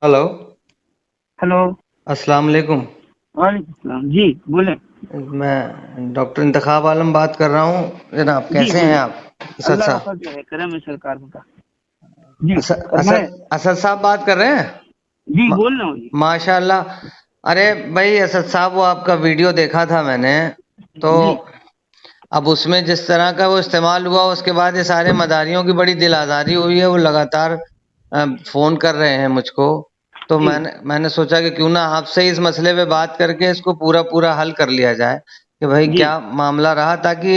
Hello. Hello. अस्सलाम वालेकुम। वालेकुम सलाम जी, बोले। मैं डॉक्टर इंतखाब आलम बात कर रहा हूँ जनाब, जी कैसे हैं बोले। आप? असद अल्लाह का साहब, फजल है, करम है सरकार का। जी असद फरमाए। असद असद साहब बात कर रहे हैं। जी मा, बोल रहा हूँ जी। माशाल्लाह। अरे भाई असद साहब, वो आपका वीडियो देखा था मैंने, तो जी अब उसमें जिस तरह का वो इस्तेमाल हुआ, उसके बाद ये सारे मदारियों की बड़ी दिल आज़ारी हुई है। वो लगातार फोन कर रहे हैं मुझको। तो जी मैंने सोचा कि क्यों ना आपसे इस मसले पे बात करके इसको पूरा पूरा हल कर लिया जाए कि भाई जी, क्या मामला रहा, ताकि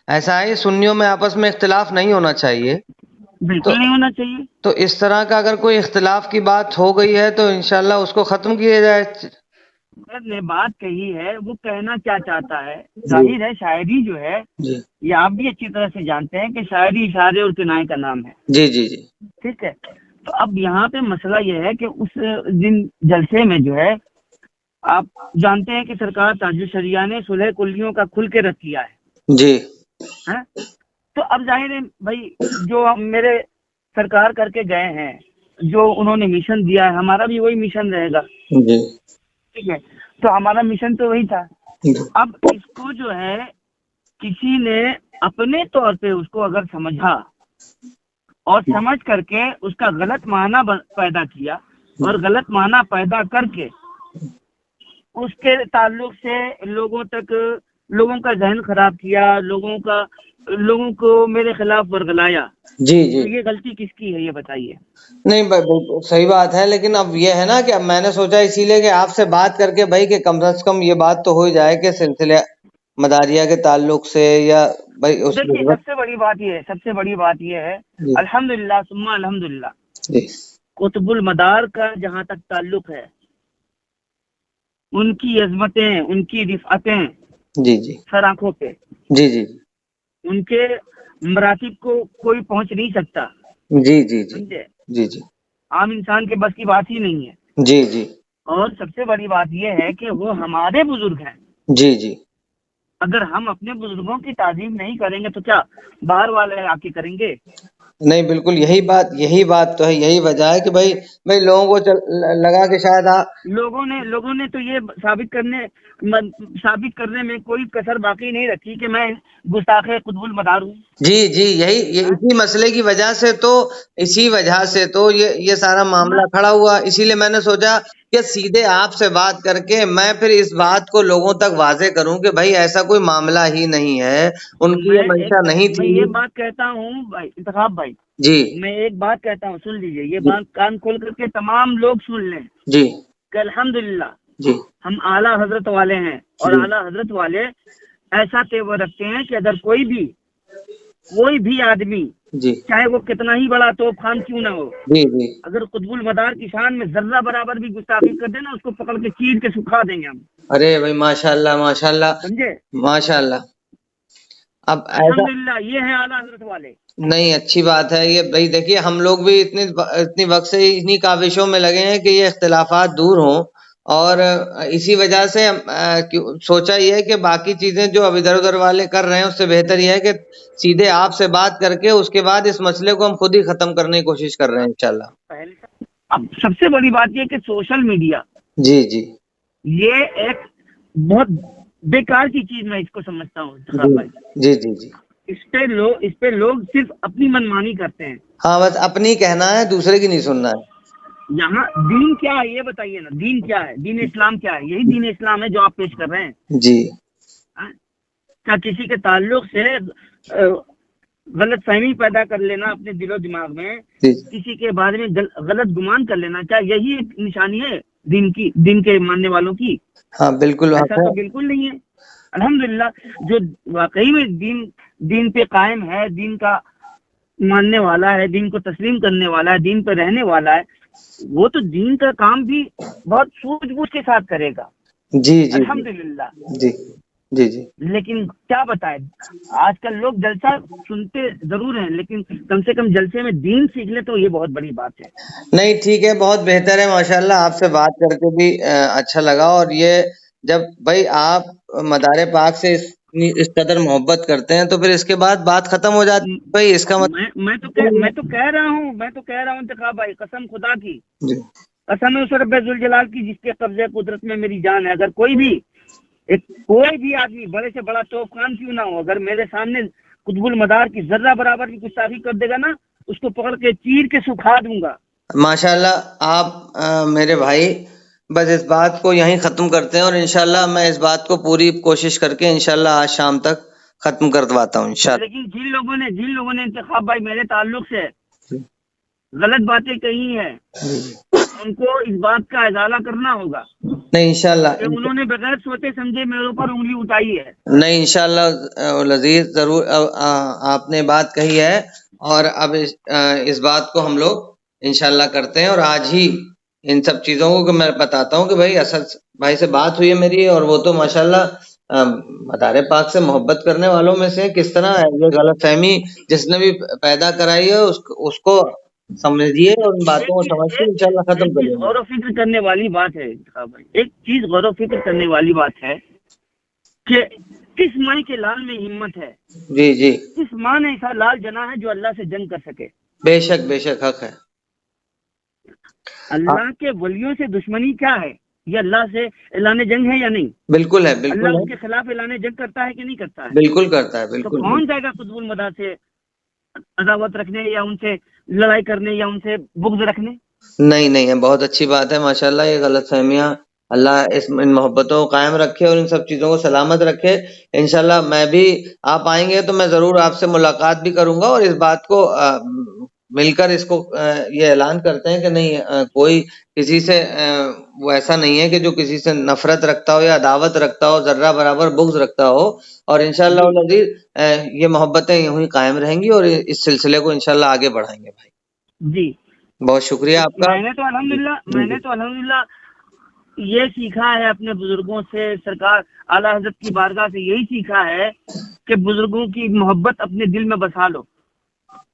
ऐसा है सुन्नियों में आपस में इख्तिलाफ नहीं होना चाहिए। तो बिल्कुल नहीं होना चाहिए। तो इस तरह का अगर कोई इख्तिलाफ की बात हो गई है तो इंशाल्लाह उसको खत्म किया जाए। सर ने बात कही है, वो कहना क्या चाहता है। जी जाहिर है शायरी जो है, जी ये आप भी अच्छी तरह से जानते हैं कि शायरी इशारे और किनाए का नाम है। जी जी जी ठीक है। तो अब यहाँ पे मसला ये है कि उस दिन जलसे में जो है, आप जानते हैं कि सरकार ताजुल शरिया ने सुलह कुल्लियों का खुल के रख किया जी है। तो अब जाहिर है भाई, जो हम मेरे सरकार करके गए हैं, जो उन्होंने मिशन दिया है, हमारा भी वही मिशन रहेगा। जी ठीक है। तो हमारा मिशन तो वही था। जी अब इसको जो है, किसी ने अपने तौर पे उसको अगर समझा और समझ करके उसका गलत माना पैदा किया, और गलत माना पैदा करके उसके ताल्लुक से लोगों तक, लोगों का जहन खराब किया, लोगों को मेरे खिलाफ वर्गलाया, जी जी। तो ये गलती किसकी है, ये बताइए। नहीं बिल्कुल सही बात है, लेकिन अब ये है ना कि अब मैंने सोचा इसीलिए कि आपसे बात करके भाई कि कम से कम ये बात तो हो जाए कि सिलसिले मदारिया के ताल्लुक से, या भाई उस देखिए, सबसे बड़ी बात ये है, जी अल्हम्दुलिल्लाह सुम्मा अल्हम्दुलिल्लाह, जी कुतुबुल मदार का जहाँ तक ताल्लुक है, उनकी अजमतें, उनकी रिफातें जी जी सर आंखों पे, जी जी उनके मरातिब को कोई पहुंच नहीं सकता। जी जी जी समझे। जी जी आम इंसान के बस की बात ही नहीं है। जी जी और सबसे बड़ी बात यह है कि वो हमारे बुजुर्ग हैं। जी जी। अगर हम अपने बुजुर्गों की ताजीम नहीं करेंगे तो क्या बाहर वाले आके करेंगे। नहीं बिल्कुल यही बात तो है, यही वजह है कि भाई भाई लोगों को लगा कि शायद लोगों ने तो ये साबित करने में कोई कसर बाकी नहीं रखी कि मैं गुस्ताखे कुतुबुल मदार हूँ। जी जी, ये हाँ? इसी मसले की वजह से तो, इसी वजह से तो ये सारा मैं मामला खड़ा हुआ। इसीलिए मैंने सोचा कि सीधे आपसे बात करके मैं फिर इस बात को लोगों तक वाजे करूं कि भाई ऐसा कोई मामला ही नहीं है, उनकी ये मंशा नहीं मैं थी। ये बात कहता हूँ भाई इंतखाब भाई, जी मैं एक बात कहता हूँ, सुन लीजिए, ये जी बात कान खोल करके तमाम लोग सुन लें जी कि अल्हम्दुलिल्लाह जी हम आला हजरत वाले हैं, और जी आला हजरत वाले ऐसा तेवर रखते हैं कि अगर कोई भी आदमी, जी चाहे वो कितना ही बड़ा तोप खान क्यों ना हो, जी जी। अगर कुतुबुल मदार की शान में जर्रा बराबर भी गुस्ताखी कर देना, उसको पकड़ के चीर के सुखा देंगे हम। अरे भाई माशाल्लाह माशाल्लाह समझे। माशाल्लाह। अब ऐसा अल्हम्दुलिल्लाह, ये है आला हजरत वाले। नहीं, अच्छी बात है ये भाई। देखिए हम लोग भी इतनी वक्त से इन्हीं काविशों में लगे हैं कि ये इख्तिलाफात दूर हों, और इसी वजह से सोचा ये है कि बाकी चीजें जो अब इधर उधर वाले कर रहे हैं उससे बेहतर ये है कि सीधे आपसे बात करके उसके बाद इस मसले को हम खुद ही खत्म करने की कोशिश कर रहे हैं इंशाल्लाह। पहले अब सबसे बड़ी बात यह कि सोशल मीडिया, जी जी ये एक बहुत बेकार की चीज मैं इसको समझता हूँ जी इंतखाब भाई। जी जी जी। इस पे लोग सिर्फ अपनी मनमानी करते हैं। हाँ, बस अपनी कहना है, दूसरे की नहीं सुनना है। यहाँ दीन क्या है ये बताइए ना, दीन क्या है, दीन इस्लाम क्या है, यही दीन इस्लाम है जो आप पेश कर रहे हैं। जी हाँ? क्या किसी के ताल्लुक से गलत फहमी पैदा कर लेना अपने दिलो दिमाग में, जी किसी के बारे में गलत गुमान कर लेना, क्या यही एक निशानी है दीन के मानने वालों की? हाँ बिल्कुल ऐसा बात है। तो बिल्कुल नहीं है। अल्हम्दुलिल्लाह, जो वाकई में दीन पे कायम है, दीन का मानने वाला है, दीन को तस्लीम करने वाला है, दीन पे रहने वाला है, वो तो दीन का काम भी बहुत सूझबूझ के साथ करेगा। जी जी जी अल्हम्दुलिल्लाह। जी जी जी। लेकिन क्या बताएं, आजकल लोग जलसा सुनते जरूर हैं, लेकिन कम से कम जलसे में दीन सीख ले तो ये बहुत बड़ी बात है। नहीं ठीक है, बहुत बेहतर है माशाल्लाह। आपसे बात करके भी अच्छा लगा। और ये जब भाई आप मदारे पाक से इस कदर मोहब्बत करते हैं तो फिर इसके बाद बात खत्म हो जाती है भाई, इसका मतलब मैं तो कह रहा हूँ इंतखाब भाई, कसम खुदा की, जी قسم ہے اس رب ذوال جلال کی جس کے قبضے قدرت میں میری جان ہے، اگر کوئی بھی آدمی بڑے سے بڑا توف خان کیوں نہ ہو، اگر میرے سامنے قطب المدار کی ذرہ برابر کی گستاخی کر دے گا نا، اس کو پکڑ کے چیر کے سکھا دوں گا۔ ماشاءاللہ آپ میرے بھائی بس اس بات کو یہیں ختم کرتے ہیں، اور انشاءاللہ میں اس بات کو پوری کوشش کر کے انشاءاللہ آج شام تک ختم کرواتا ہوں انشاءاللہ۔ لیکن جن لوگوں نے انتخاب بھائی میرے تعلق سے غلط باتیں کہی ہیں، ان کو اس بات کا ازالہ کرنا ہوگا نہیں انشاءاللہ کہ انہوں نے بغیر سوچے سمجھے میرے اوپر انگلی اٹھائی ہے۔ نہیں انشاءاللہ لذیذ ضرور آپ نے بات کہی ہے، اور اب اس بات کو ہم لوگ انشاءاللہ کرتے ہیں، اور آج ہی ان سب چیزوں کو میں بتاتا ہوں کہ بھائی اسد بھائی سے بات ہوئی ہے میری، اور وہ تو ماشاءاللہ مدار پاک سے محبت کرنے والوں میں سے کس طرح یہ غلط فہمی جس نے بھی پیدا کرائی ہے اس کو سمجھیے اور ان باتوں کو سمجھ کے انشاءاللہ ختم ایک کر چیز دیں گے۔ غور و فکر کرنے والی بات ہے بھائی، ایک چیز غور و فکر کرنے والی بات ہے کہ کس ماں کے لال میں ہمت ہے، جی جی کس ماں نے ایسا لال جنا ہے جو اللہ سے جنگ کر سکے۔ بے شک حق ہے۔ اللہ کے ولیوں سے دشمنی کیا ہے؟ یہ اللہ سے اعلان جنگ ہے یا نہیں؟ بالکل ہے، بالکل اللہ ہے، اس کے خلاف اعلان جنگ کرتا ہے کہ نہیں کرتا ہے؟ بالکل کرتا ہے، تو بالکل۔ کون جائے گا قطب المدار سے عداوت رکھنے یا ان سے لڑائی کرنے یا ان سے بغض رکھنے؟ نہیں بہت اچھی بات ہے ماشاءاللہ، یہ غلط فہمیاں اللہ ان محبتوں کو قائم رکھے اور ان سب چیزوں کو سلامت رکھے۔ انشاءاللہ میں بھی آپ آئیں گے تو میں ضرور آپ سے ملاقات بھی کروں گا، اور اس بات کو مل کر اس کو یہ اعلان کرتے ہیں کہ نہیں کوئی کسی سے وہ ایسا نہیں ہے کہ جو کسی سے نفرت رکھتا ہو یا عداوت رکھتا ہو، ذرہ برابر بغض رکھتا ہو، اور انشاءاللہ العزیز یہ محبتیں یوں ہی قائم رہیں گی اور اس سلسلے کو انشاءاللہ آگے بڑھائیں گے بھائی۔ جی بہت شکریہ آپ کا۔ میں نے تو الحمدللہ یہ سیکھا ہے اپنے بزرگوں سے، سرکار اعلیٰ حضرت کی بارگاہ سے یہی سیکھا ہے کہ بزرگوں کی محبت اپنے دل میں بسا لو،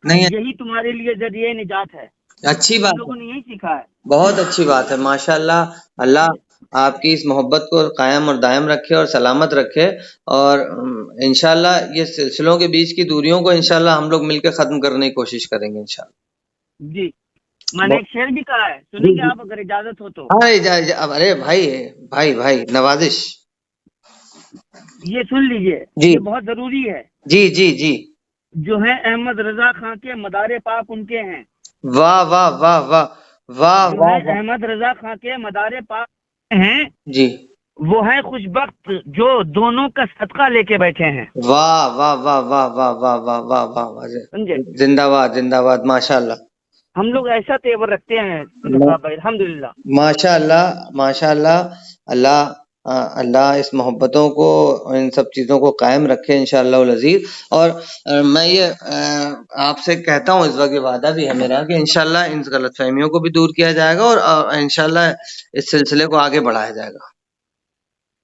نہیں یہی تمہارے لیے ذریعہ نجات ہے۔ اچھی بات لوگوں ہے، نے یہی سیکھا ہے۔ بہت اچھی بات ہے ماشاءاللہ۔ اللہ آپ کی اس محبت کو قائم اور دائم رکھے اور سلامت رکھے، اور انشاءاللہ یہ سلسلوں کے بیچ کی دوریوں کو انشاءاللہ ہم لوگ مل کے ختم کرنے کی کوشش کریں گے انشاءاللہ۔ جی میں نے ایک شعر بھی کہا ہے، سنیں گے آپ اگر اجازت ہو تو؟ ہاں ارے بھائی نوازش، یہ سن لیجئے، جی یہ بہت ضروری ہے۔ جی جو ہے احمد رضا خان کے مدار پاک ان کے ہیں۔ واہ واہ واہ واہ واہ جو ہے واہ واہ، احمد رضا خان کے مدار پاک ہیں، جی وہ ہے خوش بخت جو دونوں کا صدقہ لے کے بیٹھے ہیں۔ واہ واہ واہ واہ واہ واہ واہ واہ واہ واہ، سمجھے؟ زندہ باد ماشاءاللہ ہم لوگ ایسا تیور رکھتے ہیں بھائی الحمدللہ۔ ماشاءاللہ اللہ اس محبتوں کو ان سب چیزوں کو قائم رکھے انشاءاللہ العزیز۔ اور میں یہ آپ سے کہتا ہوں، اس وقت یہ وعدہ بھی ہے میرا کہ انشاءاللہ ان غلط فہمیوں کو بھی دور کیا جائے گا، اور انشاءاللہ اس سلسلے کو آگے بڑھایا جائے گا۔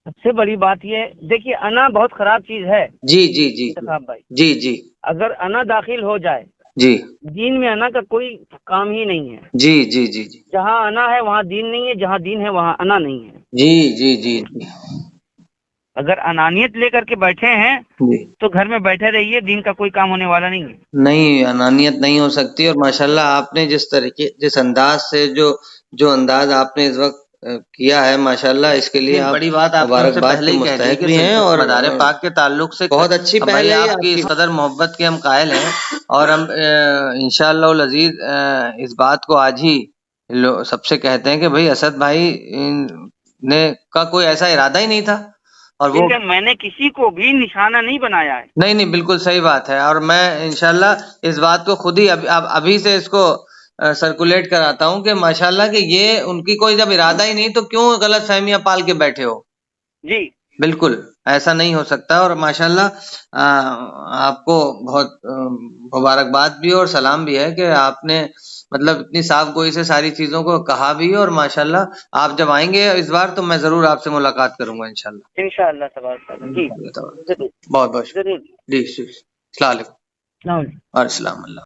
سب سے بڑی بات یہ دیکھیے، انا بہت خراب چیز ہے جی بھائی۔ جی اگر انا داخل ہو جائے جی دین میں، انا کا کوئی کام ہی نہیں ہے۔ جی جہاں انا ہے وہاں دین نہیں ہے، جہاں دین ہے وہاں انا نہیں ہے۔ جی اگر انانیت لے کر کے بیٹھے ہیں جی تو گھر میں بیٹھے رہیے، دین کا کوئی کام ہونے والا نہیں ہے۔ نہیں، انانیت نہیں ہو سکتی، اور ماشاءاللہ آپ نے جس انداز سے جو انداز آپ نے اس وقت کیا ہے ماشاءاللہ، اس کے لیے بڑی بات آپ پہلے ہی مستحق بھی ہیں، اور مدار پاک کے تعلق سے بہت اچھی پہل ہے آپ کی، اس قدر محبت کے ہم قائل ہیں، اور ہم انشاءاللہ العزیز اس بات کو آج ہی سب سے کہتے ہیں کہ بھئی اسد بھائی نے کا کوئی ایسا ارادہ ہی نہیں تھا، اور وہ میں نے کسی کو بھی نشانہ نہیں بنایا ہے۔ نہیں بالکل صحیح بات ہے، اور میں انشاءاللہ اس بات کو خود ہی ابھی سے اس کو سرکولیٹ کراتا ہوں کہ ماشاءاللہ کہ یہ ان کی کوئی جب ارادہ ہی نہیں تو کیوں غلط فہمیاں پال کے بیٹھے ہو۔ جی بالکل ایسا نہیں ہو سکتا، اور ماشاءاللہ آپ کو بہت مبارکباد بھی اور سلام بھی ہے کہ آپ نے مطلب اتنی صاف گوئی سے ساری چیزوں کو کہا بھی، اور ماشاءاللہ آپ جب آئیں گے اس بار تو میں ضرور آپ سے ملاقات کروں گا انشاءاللہ۔ انشاءاللہ تبارک اللہ۔ جی بہت شکریہ۔ ضرور۔ جی السلام علیکم۔ السلام علیکم۔ اور السلام اللہ۔